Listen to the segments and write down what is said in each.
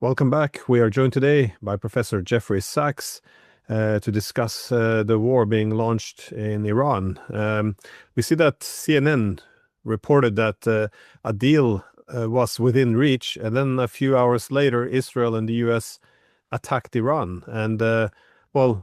Welcome back. We are joined today by Professor Jeffrey Sachs to discuss the war being launched in Iran. We see that CNN reported that a deal was within reach, and then a few hours later, Israel and the US attacked Iran. And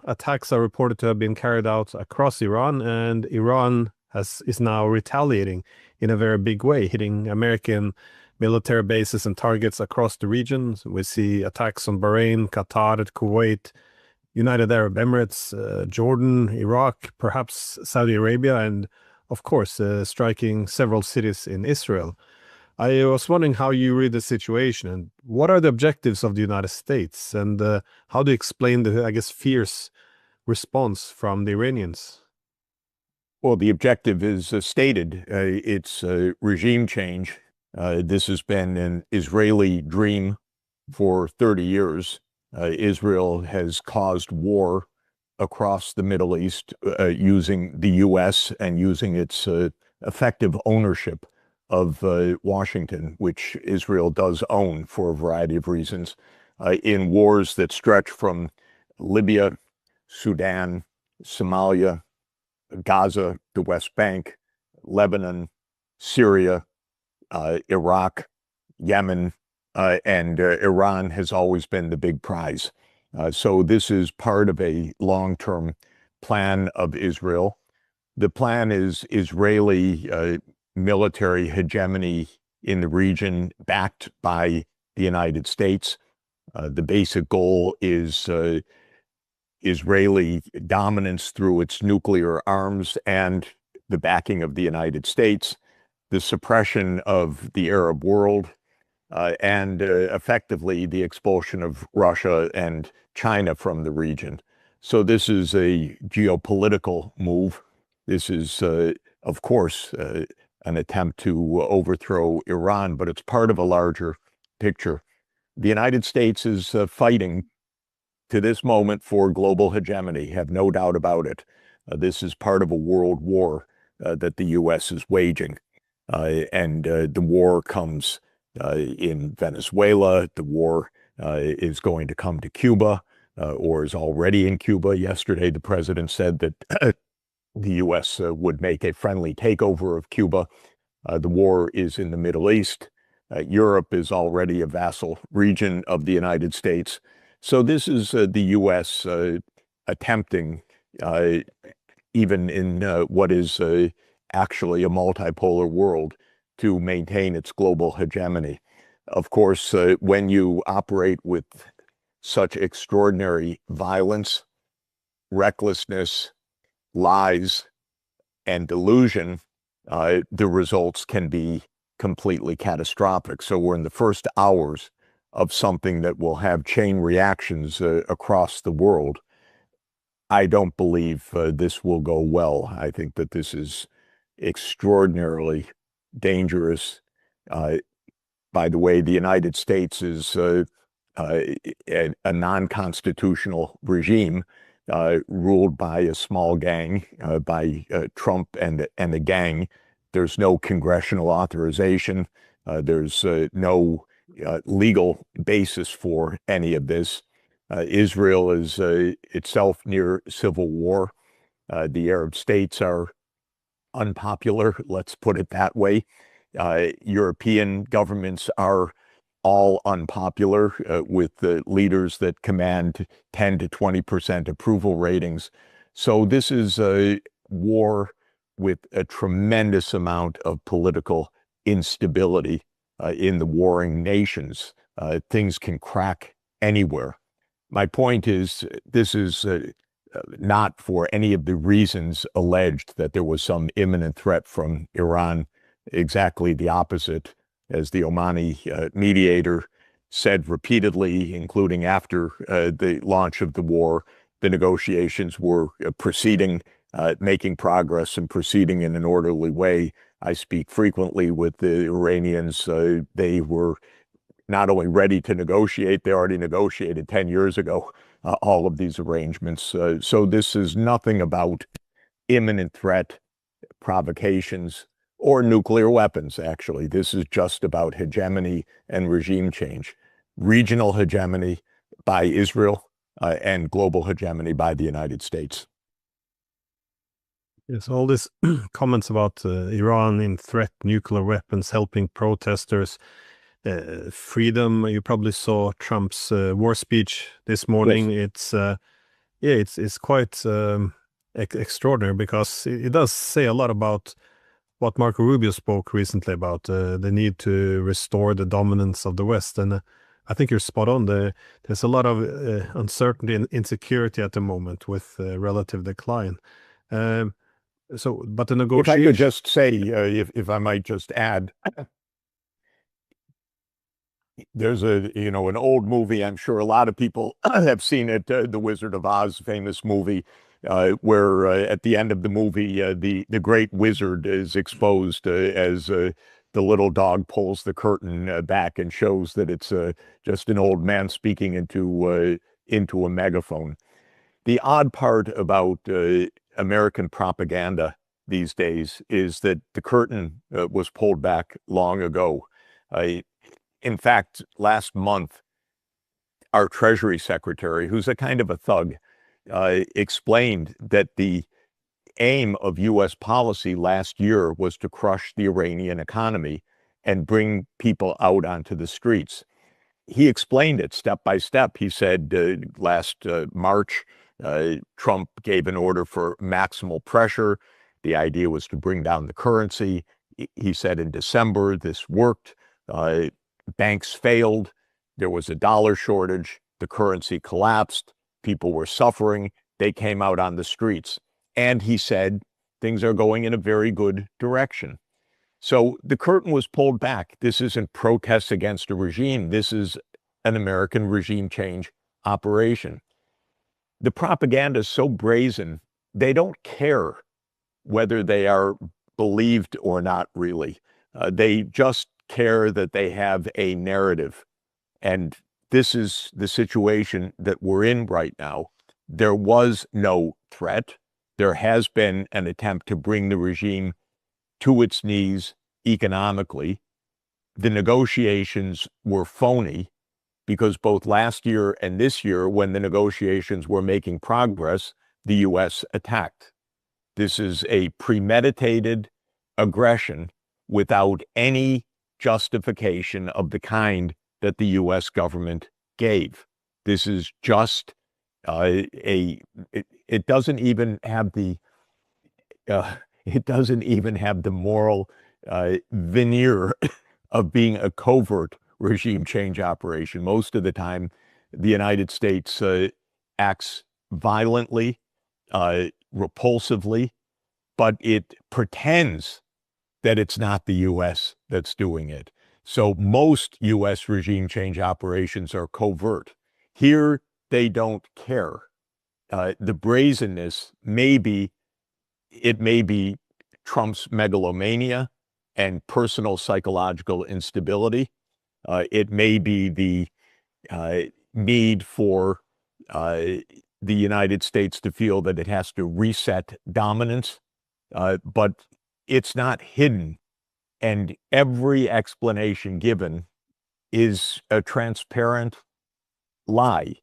attacks are reported to have been carried out across Iran, and Iran is now retaliating in a very big way, hitting American military bases and targets across the region. We see attacks on Bahrain, Qatar, Kuwait, United Arab Emirates, Jordan, Iraq, perhaps Saudi Arabia, and of course, striking several cities in Israel. I was wondering how you read the situation and what are the objectives of the United States, and how do you explain the, I guess, fierce response from the Iranians? Well, the objective is stated. It's regime change. This has been an Israeli dream for 30 years. Israel has caused war across the Middle East using the U.S. and using its effective ownership of Washington, which Israel does own for a variety of reasons, in wars that stretch from Libya, Sudan, Somalia, Gaza, the West Bank, Lebanon, Syria, Iraq, Yemen, and Iran has always been the big prize. So this is part of a long-term plan of Israel. The plan is Israeli military hegemony in the region backed by the United States. The basic goal is Israeli dominance through its nuclear arms and the backing of the United States, the suppression of the Arab world, and effectively the expulsion of Russia and China from the region. So this is a geopolitical move. This is, of course, an attempt to overthrow Iran, but it's part of a larger picture. The United States is fighting to this moment for global hegemony, have no doubt about it. This is part of a world war that the U.S. is waging. And the war comes in Venezuela. The war is going to come to Cuba, or is already in Cuba. Yesterday, the president said that the U.S. Would make a friendly takeover of Cuba. The war is in the Middle East. Europe is already a vassal region of the United States. So this is the U.S. Attempting, even in what is actually a multipolar world, to maintain its global hegemony. Of course, when you operate with such extraordinary violence, recklessness, lies, and delusion, the results can be completely catastrophic. So we're in the first hours of something that will have chain reactions across the world. I don't believe this will go well. I think that this is extraordinarily dangerous. By the way, the United States is a non-constitutional regime ruled by a small gang, by Trump and the gang. There's no congressional authorization. There's no legal basis for any of this. Israel is itself near civil war. The Arab states are unpopular, let's put it that way. European governments are all unpopular with the leaders that command 10 to 20% approval ratings. So this is a war with a tremendous amount of political instability in the warring nations. Things can crack anywhere. My point is, this is not for any of the reasons alleged that there was some imminent threat from Iran. Exactly the opposite, as the Omani mediator said repeatedly, including after the launch of the war. The negotiations were proceeding, making progress and proceeding in an orderly way. I speak frequently with the Iranians. They were not only ready to negotiate, they already negotiated 10 years ago, all of these arrangements. So this is nothing about imminent threat, provocations, or nuclear weapons, actually. This is just about hegemony and regime change. regional hegemony by Israel and global hegemony by the United States. Yes, all these comments about Iran in threat nuclear weapons helping protesters, freedom. You probably saw Trump's war speech this morning. Yes. It's quite extraordinary because it does say a lot about what Marco Rubio spoke recently about the need to restore the dominance of the West. And I think you're spot on. There's a lot of uncertainty and insecurity at the moment with relative decline. Um, but the If I could negotiation. just say, if I might just add, there's an old movie. I'm sure a lot of people have seen it, The Wizard of Oz, famous movie, where at the end of the movie, the great wizard is exposed as the little dog pulls the curtain back and shows that it's just an old man speaking into a megaphone. The odd part about American propaganda these days is that the curtain was pulled back long ago. In fact, last month, our Treasury Secretary, who's a kind of a thug, explained that the aim of U.S. policy last year was to crush the Iranian economy and bring people out onto the streets. He explained it step by step. He said last March, Trump gave an order for maximal pressure. The idea was to bring down the currency. He said in December this worked. Banks failed. There was a dollar shortage. The currency collapsed. People were suffering. They came out on the streets. And he said things are going in a very good direction. So the curtain was pulled back. This isn't protests against a regime. This is an American regime change operation. The propaganda is so brazen, they don't care whether they are believed or not, really. They just care that they have a narrative. And this is the situation that we're in right now. There was no threat. There has been an attempt to bring the regime to its knees economically. The negotiations were phony because both last year and this year, when the negotiations were making progress, the U.S. attacked. This is a premeditated aggression without any justification of the kind that the U.S. government gave. This is just it doesn't even have the moral veneer of being a covert regime change operation. Most of the time, the United States acts violently, repulsively, but it pretends that it's not the U.S. that's doing it. So most U.S. regime change operations are covert. Here, they don't care. The brazenness may be Trump's megalomania and personal psychological instability. It may be the need for the United States to feel that it has to reset dominance, but it's not hidden. And every explanation given is a transparent lie.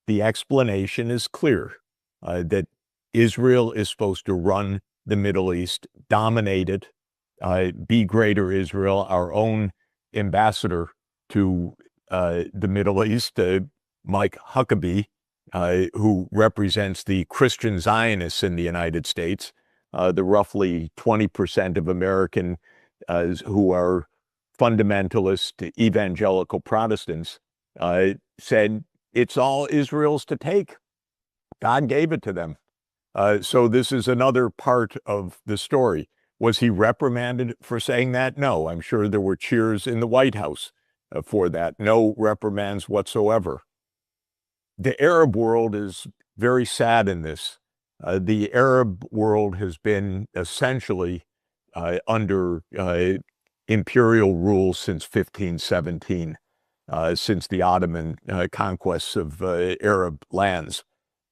The explanation is clear that Israel is supposed to run the Middle East, dominate it, be greater Israel. Our own ambassador to the Middle East, Mike Huckabee, who represents the Christian Zionists in the United States, the roughly 20% of Americans who are fundamentalist evangelical Protestants, said it's all Israel's to take. God gave it to them. So this is another part of the story. Was he reprimanded for saying that? No, I'm sure there were cheers in the White House for that. No reprimands whatsoever. The Arab world is very sad in this. The Arab world has been essentially under imperial rule since 1517, since the Ottoman conquests of Arab lands.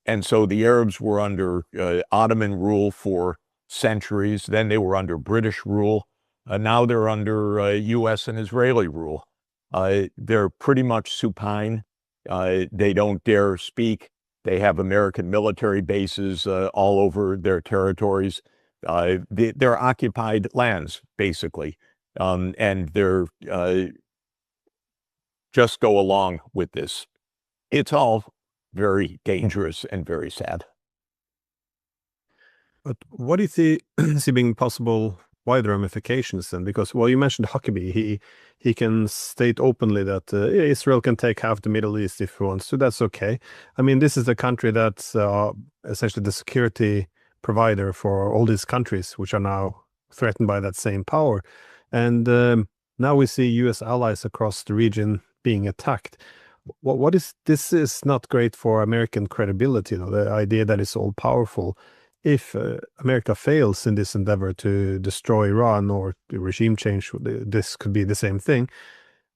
And so the Arabs were under Ottoman rule for centuries. Then they were under British rule. Now they're under U.S. and Israeli rule. They're pretty much supine. They don't dare speak. They have American military bases all over their territories. They're occupied lands, basically, and they're just go along with this. It's all very dangerous and very sad. But what do you see being possible wider ramifications then? Because, well, you mentioned Huckabee. He can state openly that Israel can take half the Middle East if he wants to. That's okay. I mean, this is a country that's essentially the security provider for all these countries, which are now threatened by that same power. And now we see U.S. allies across the region being attacked. What is this is not great for American credibility, the idea that it's all powerful. If America fails in this endeavor to destroy Iran or the regime change, this could be the same thing.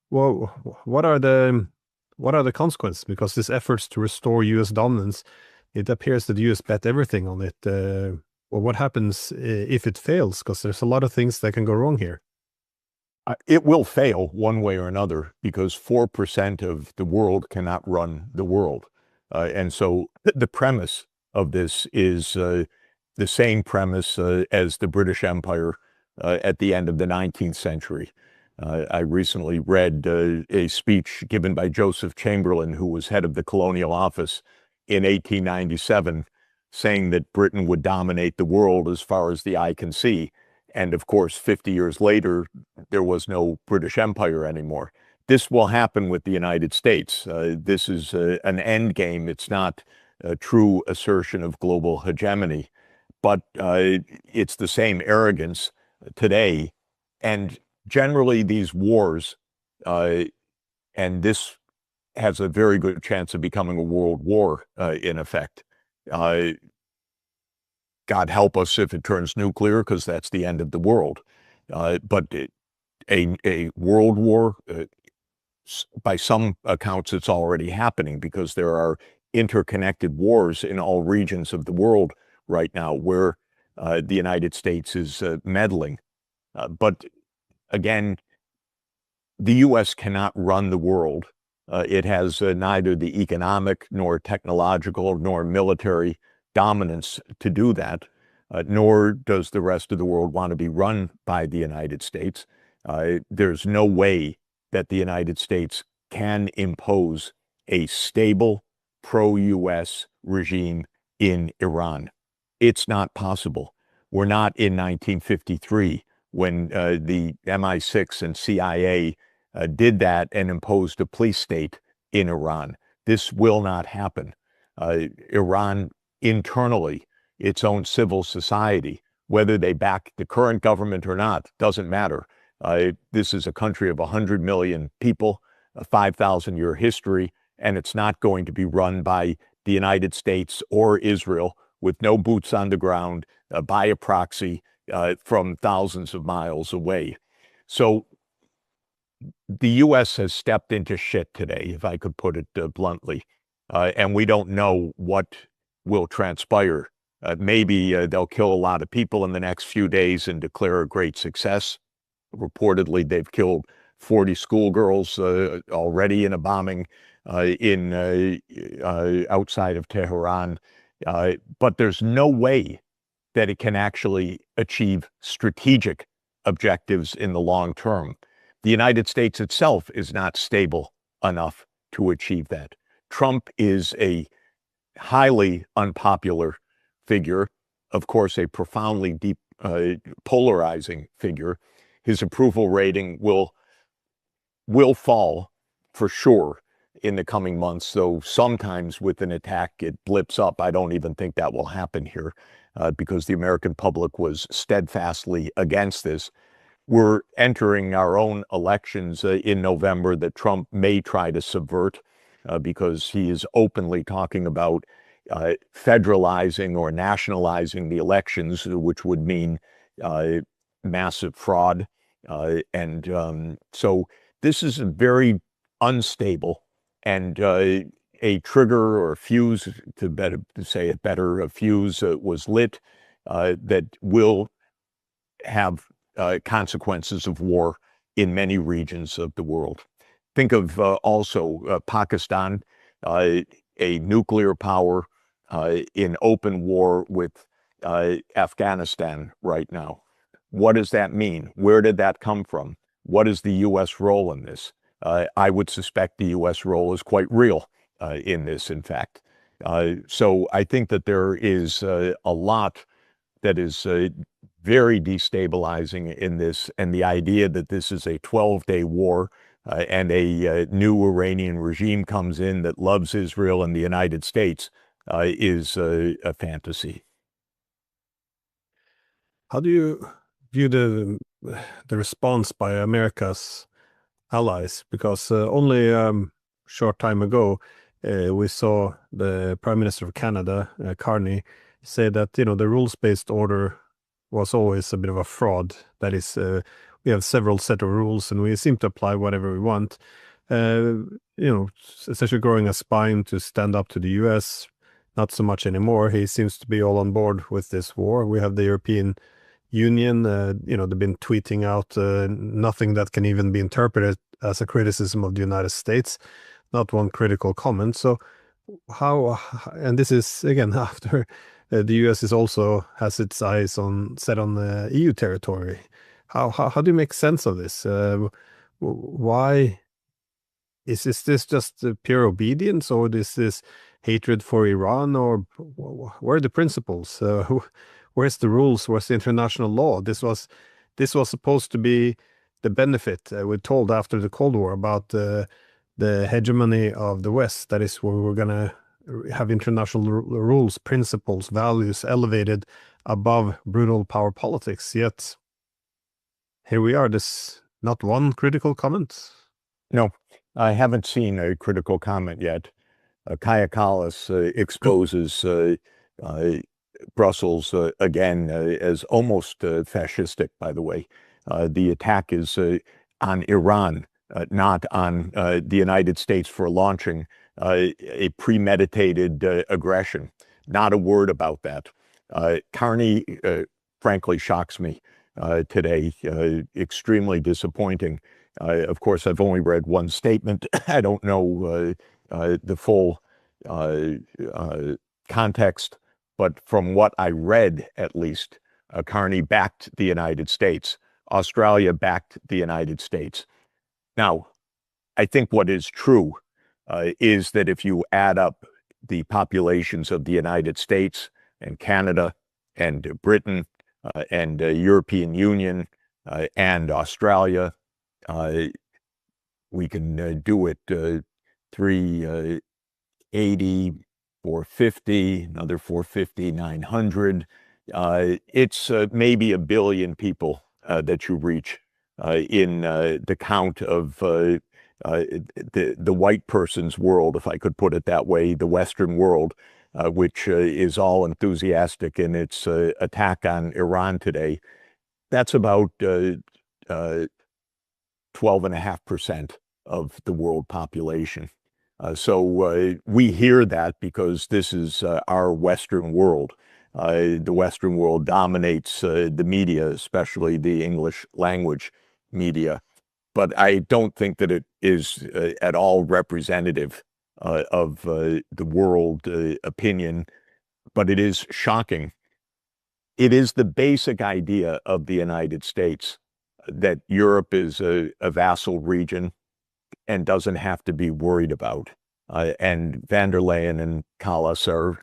Well, what are the consequences? Because this efforts to restore U.S. dominance, it appears that the U.S. bet everything on it. Well, what happens if it fails? Because there's a lot of things that can go wrong here. It will fail one way or another because 4% of the world cannot run the world. And so the premise of this is the same premise as the British Empire at the end of the 19th century. I recently read a speech given by Joseph Chamberlain, who was head of the Colonial Office in 1897, saying that Britain would dominate the world as far as the eye can see. And of course, 50 years later, there was no British Empire anymore. This will happen with the United States. This is an end game. It's not a true assertion of global hegemony, but it's the same arrogance today. And generally, these wars, and this has a very good chance of becoming a world war in effect. God help us if it turns nuclear, because that's the end of the world. But a world war, by some accounts, it's already happening because there are interconnected wars in all regions of the world right now where the United States is meddling. But again, the U.S. cannot run the world. It has neither the economic nor technological nor military dominance to do that, nor does the rest of the world want to be run by the United States. There's no way that the United States can impose a stable pro-US regime in Iran. It's not possible. We're not in 1953 when the MI6 and CIA did that and imposed a police state in Iran. This will not happen. Iran internally, its own civil society, whether they back the current government or not, doesn't matter. This is a country of 100 million people, a 5,000-year history, and it's not going to be run by the United States or Israel with no boots on the ground, by a proxy from thousands of miles away. So the U.S. has stepped into shit today, if I could put it bluntly, and we don't know what will transpire. Maybe they'll kill a lot of people in the next few days and declare a great success. Reportedly, they've killed 40 schoolgirls already in a bombing outside of Tehran. But there's no way that it can actually achieve strategic objectives in the long term. The United States itself is not stable enough to achieve that. Trump is a highly unpopular figure, of course, a profoundly deep, polarizing figure. His approval rating will fall for sure in the coming months, though sometimes with an attack it blips up. I don't even think that will happen here because the American public was steadfastly against this. We're entering our own elections in November that Trump may try to subvert because he is openly talking about federalizing or nationalizing the elections, which would mean massive fraud. So this is a very unstable and a trigger or a fuse, to say it better, a fuse was lit that will have consequences of war in many regions of the world. think of also Pakistan, uh, a nuclear power in open war with Afghanistan right now. What does that mean? Where did that come from? What is the U.S. role in this? I would suspect the U.S. role is quite real in this, in fact. So I think that there is a lot that is very destabilizing in this, and the idea that this is a 12-day war and a new Iranian regime comes in that loves Israel and the United States is a fantasy. How do you view the response by America's allies? Because only short time ago, we saw the Prime Minister of Canada, Carney, say that the rules-based order was always a bit of a fraud. That is, we have several set of rules, and we seem to apply whatever we want. Uh, Essentially growing a spine to stand up to the U.S. Not so much anymore. He seems to be all on board with this war. We have the European Union, they've been tweeting out nothing that can even be interpreted as a criticism of the United States, not one critical comment. So how, and this is again after the US is also has its eyes set on the EU territory. How do you make sense of this? Why is this just pure obedience, or is this hatred for Iran, or where are the principles? Where's the rules? Where's the international law? This was supposed to be the benefit. We're told after the Cold War about the hegemony of the West. That is where we're gonna have international rules, principles, values elevated above brutal power politics. Yet here we are. This not one critical comment. No, I haven't seen a critical comment yet. Kaya Kallas exposes uh, Brussels again as almost fascistic, by the way. The attack is on Iran, not on the United States for launching a premeditated aggression. Not a word about that. Carney, frankly, shocks me today. Extremely disappointing. Of course, I've only read one statement. I don't know the full context, but from what I read, at least, Carney backed the United States. Australia backed the United States. Now, I think what is true is that if you add up the populations of the United States and Canada and Britain and European Union and Australia, we can do it 380, 450, another 450, 900. It's maybe 1 billion people that you reach in the count of the white person's world, if I could put it that way, the Western world, which is all enthusiastic in its attack on Iran today. That's about 12.5% of the world population. So we hear that because this is our Western world. The Western world dominates the media, especially the English language media. But I don't think that it is at all representative of the world opinion, but it is shocking. It is the basic idea of the United States that Europe is a vassal region and doesn't have to be worried about. And van der Leyen and Kallas are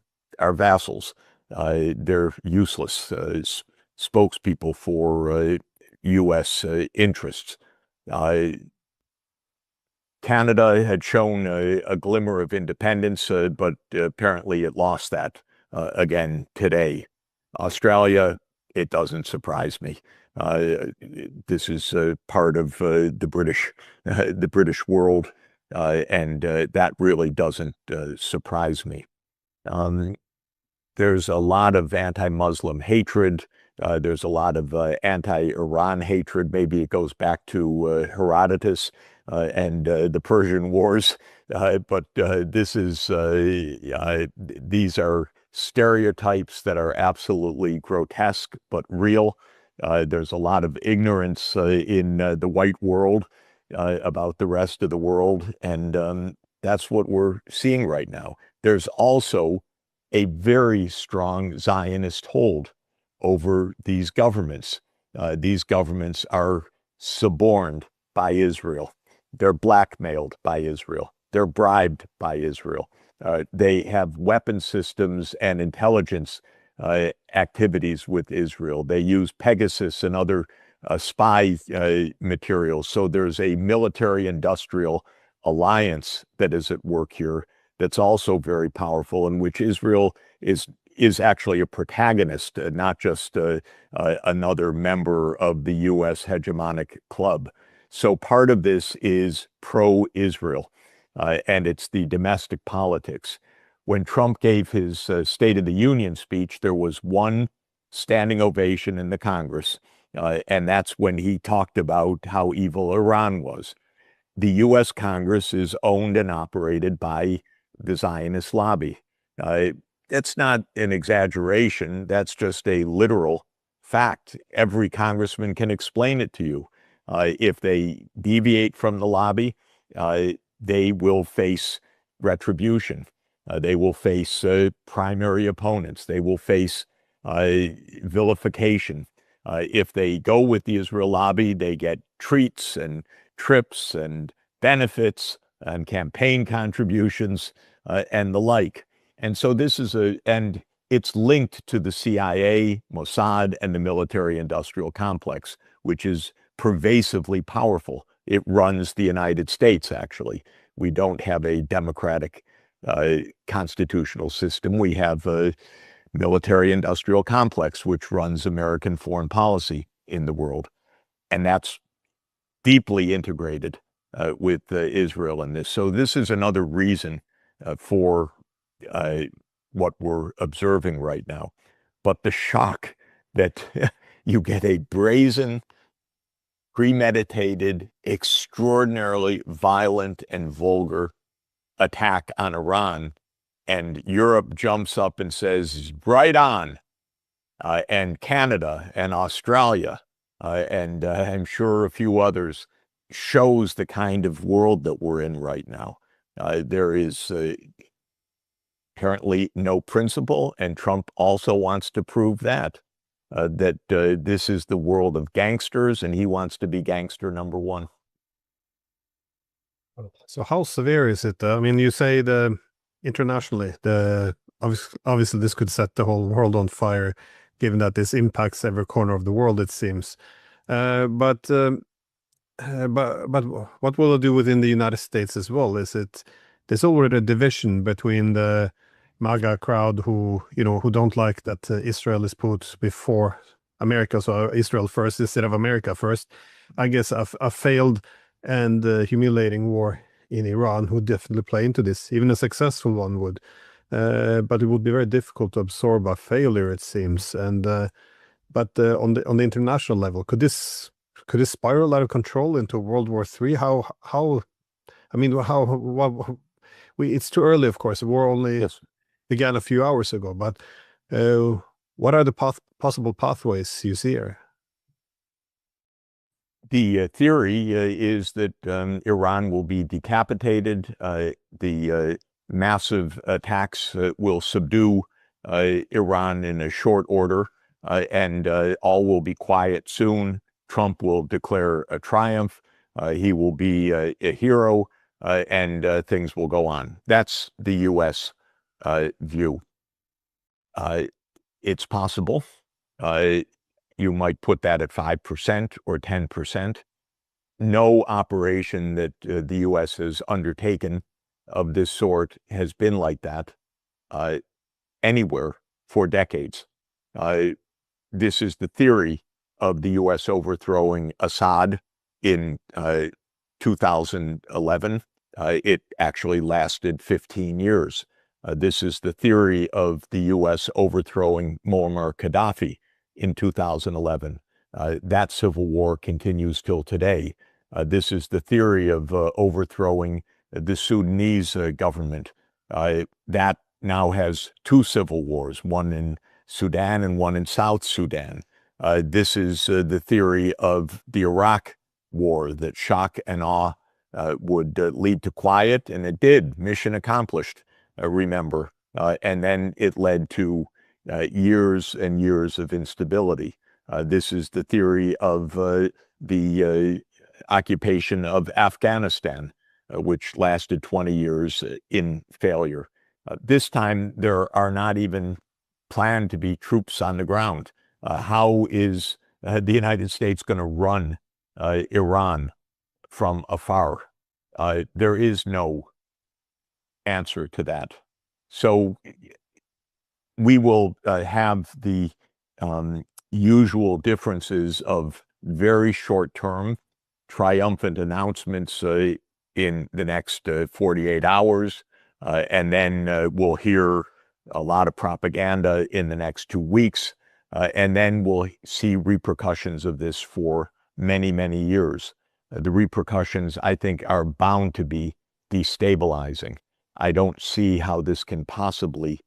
vassals. They're useless spokespeople for U.S. interests. Canada had shown a glimmer of independence, but apparently it lost that again today. Australia, it doesn't surprise me. This is part of the British world, and that really doesn't surprise me. There's a lot of anti-Muslim hatred. There's a lot of anti-Iran hatred. Maybe it goes back to Herodotus and the Persian Wars. But these are stereotypes that are absolutely grotesque but real. There's a lot of ignorance in the white world. about the rest of the world. And that's what we're seeing right now. There's also a very strong Zionist hold over these governments. These governments are suborned by Israel. They're blackmailed by Israel. They're bribed by Israel. They have weapon systems and intelligence activities with Israel. They use Pegasus and other spy materials. So there's a military-industrial alliance that is at work here that's also very powerful, in which Israel is actually a protagonist, not just another member of the U.S. hegemonic club. So part of this is pro-Israel, and it's the domestic politics. When Trump gave his State of the Union speech, there was one standing ovation in the Congress, and that's when he talked about how evil Iran was. The U.S. Congress is owned and operated by the Zionist lobby. That's not an exaggeration. That's just a literal fact. Every congressman can explain it to you. If they deviate from the lobby, they will face retribution. They will face primary opponents. They will face vilification. If they go with the Israel lobby, they get treats and trips and benefits and campaign contributions and the like. And so this is and it's linked to the CIA, Mossad, and the military-industrial complex, which is pervasively powerful. It runs the United States, actually. We don't have a democratic constitutional system. We have a military-industrial complex, which runs American foreign policy in the world. And that's deeply integrated with Israel in this. So this is another reason for what we're observing right now. But the shock that you get a brazen, premeditated, extraordinarily violent and vulgar attack on Iran, and Europe jumps up and says, right on, and Canada and Australia, and I'm sure a few others, shows the kind of world that we're in right now. There is apparently no principle, and Trump also wants to prove that this is the world of gangsters, and he wants to be gangster number one. So how severe is it? I mean, you say internationally, obviously this could set the whole world on fire, given that this impacts every corner of the world, it seems. But what will it do within the United States as well? There's already a division between the MAGA crowd who don't like that Israel is put before America, so Israel first instead of America first. I guess a failed and humiliating war in Iran would definitely play into this. Even a successful one would, but it would be very difficult to absorb a failure, it seems. And but on the international level, could this spiral out of control into World War III? How? I mean, it's too early, of course. The war only began a few hours ago. But what are the possible pathways you see here? The theory is that Iran will be decapitated. The massive attacks will subdue Iran in a short order, and all will be quiet soon. Trump will declare a triumph. He will be a hero, and things will go on. That's the U.S. View. It's possible. You might put that at 5% or 10%. No operation that the U.S. has undertaken of this sort has been like that anywhere for decades. This is the theory of the U.S. overthrowing Assad in 2011. It actually lasted 15 years. This is the theory of the U.S. overthrowing Muammar Gaddafi in 2011. That civil war continues till today. This is the theory of overthrowing the Sudanese government. That now has two civil wars, one in Sudan and one in South Sudan. This is the theory of the Iraq war, that shock and awe would lead to quiet, and it did. Mission accomplished, remember. And then it led to years and years of instability. This is the theory of the occupation of Afghanistan, which lasted 20 years in failure. This time, there are not even planned to be troops on the ground. How is the United States going to run Iran from afar? There is no answer to that. So we will have the usual differences of very short-term triumphant announcements in the next 48 hours, and then we'll hear a lot of propaganda in the next 2 weeks, and then we'll see repercussions of this for many, many years. The repercussions, I think, are bound to be destabilizing. I don't see how this can possibly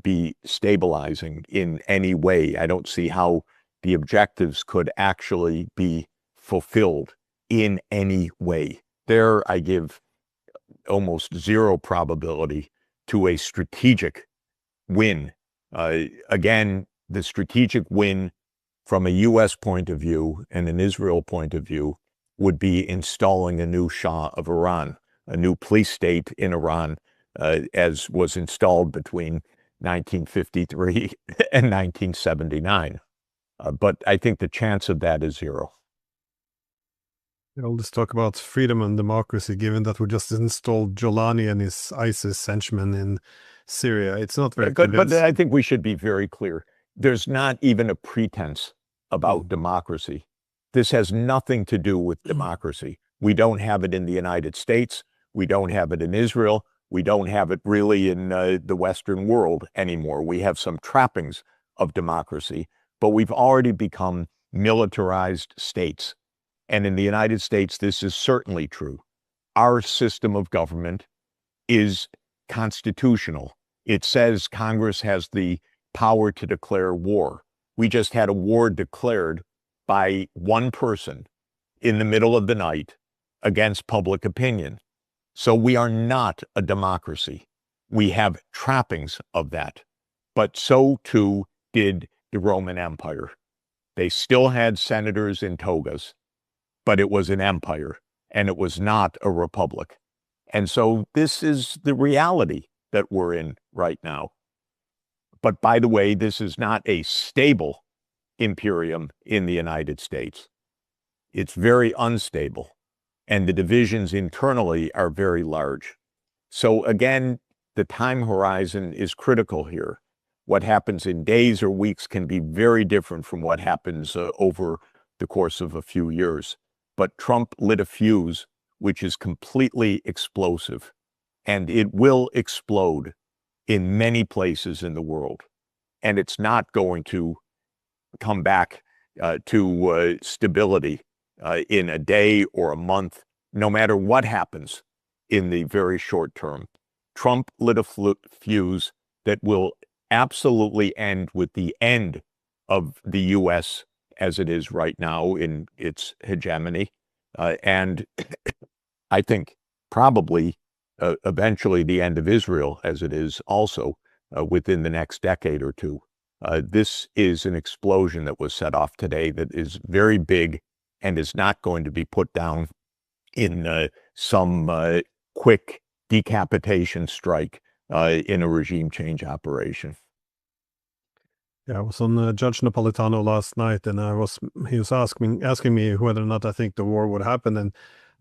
be stabilizing in any way. I don't see how the objectives could actually be fulfilled in any way. There, I give almost zero probability to a strategic win. Again, the strategic win from a U.S. point of view and an Israel point of view would be installing a new Shah of Iran, a new police state in Iran, as was installed between 1953 and 1979. But I think the chance of that is zero. All this talk about freedom and democracy, given that we just installed Jolani and his ISIS henchmen in Syria, it's not very But I think we should be very clear. There's not even a pretense about democracy. This has nothing to do with democracy. We don't have it in the United States. We don't have it in Israel. We don't have it really in the Western world anymore. We have some trappings of democracy, but we've already become militarized states. And in the United States, this is certainly true. Our system of government is constitutional. It says Congress has the power to declare war. We just had a war declared by one person in the middle of the night against public opinion. So we are not a democracy. We have trappings of that. But so too did the Roman Empire. They still had senators in togas, but it was an empire, and it was not a republic. And so this is the reality that we're in right now. But by the way, this is not a stable imperium in the United States. It's very unstable, and the divisions internally are very large. So again, the time horizon is critical here. What happens in days or weeks can be very different from what happens over the course of a few years. But Trump lit a fuse which is completely explosive, and it will explode in many places in the world. And it's not going to come back to stability in a day or a month, no matter what happens in the very short term. Trump lit a fuse that will absolutely end with the end of the U.S. as it is right now in its hegemony. And I think probably eventually the end of Israel as it is also within the next decade or two. This is an explosion that was set off today that is very big and is not going to be put down in some quick decapitation strike in a regime change operation. Yeah, I was on Judge Napolitano last night, and he was asking me whether or not I think the war would happen, and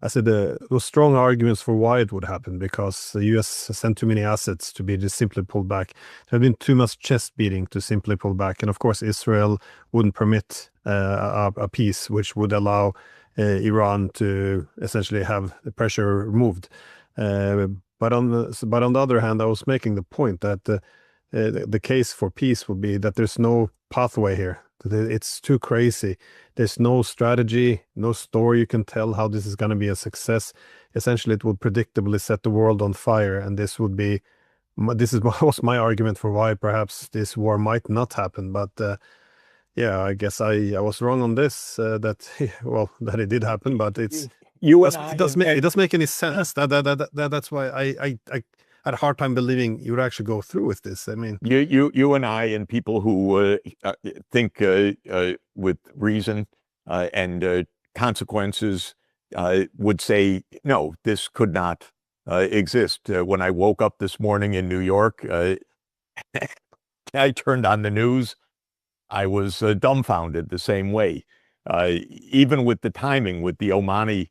I said there were strong arguments for why it would happen, because the U.S. sent too many assets to be just simply pulled back. There had been too much chest beating to simply pull back, and of course Israel wouldn't permit a peace which would allow Iran to essentially have the pressure removed. But on the other hand, I was making the point that the case for peace would be that there's no pathway here. It's too crazy. There's no strategy, no story you can tell how this is going to be a success. Essentially, it would predictably set the world on fire, and this was my argument for why perhaps this war might not happen. But Yeah, I guess I was wrong on this. That well, that it did happen, but You and I, it does make and it does make any sense. That's why I had a hard time believing you would actually go through with this. I mean, you and I, and people who think with reason and consequences would say, no, this could not exist. When I woke up this morning in New York, I turned on the news. I was dumbfounded the same way. Even with the timing, with the Omani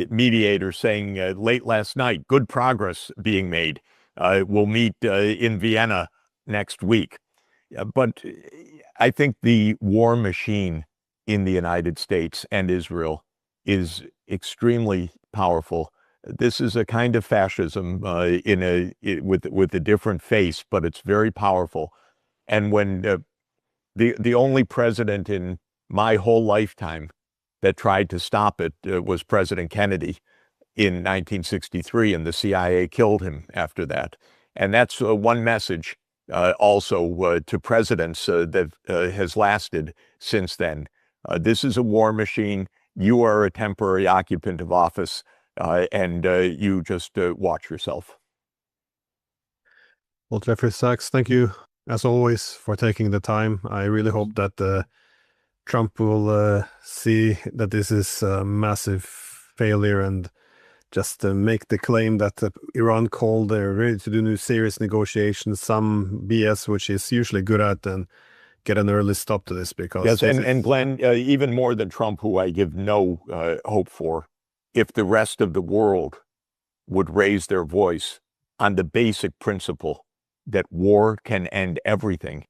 mediator saying late last night, good progress being made. We'll meet in Vienna next week. But I think the war machine in the United States and Israel is extremely powerful. This is a kind of fascism with a different face, but it's very powerful. And when the only president in my whole lifetime that tried to stop it was President Kennedy in 1963, and the CIA killed him after that. And that's one message also to presidents that has lasted since then. This is a war machine. You are a temporary occupant of office, and you just watch yourself. well, Jeffrey Sachs, thank you as always for taking the time. I really hope that Trump will see that this is a massive failure and just make the claim that Iran called they're ready to do new serious negotiations, some BS, which is usually good at, and get an early stop to this because Yes, this and is Glenn, even more than Trump, who I give no hope for, if the rest of the world would raise their voice on the basic principle that war can end everything,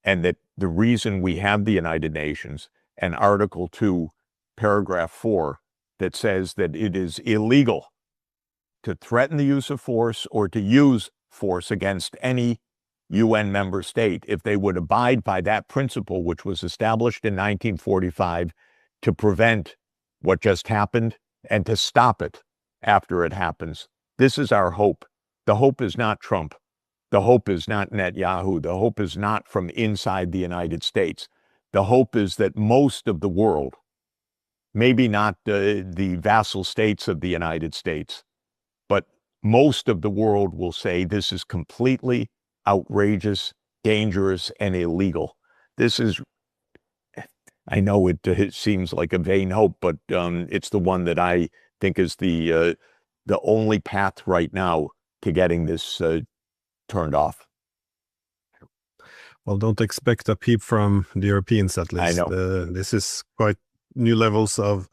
and that the reason we have the United Nations and Article 2, Paragraph 4, that says that it is illegal to threaten the use of force or to use force against any UN member state, if they would abide by that principle, which was established in 1945 to prevent what just happened and to stop it after it happens. This is our hope. The hope is not Trump. The hope is not Netanyahu. The hope is not from inside the United States. The hope is that most of the world, maybe not the vassal states of the United States, but most of the world will say this is completely outrageous, dangerous, and illegal. This is, I know it seems like a vain hope, but it's the one that I think is the only path right now to getting this turned off. well, don't expect a peep from the Europeans at I least. know. This is quite new levels of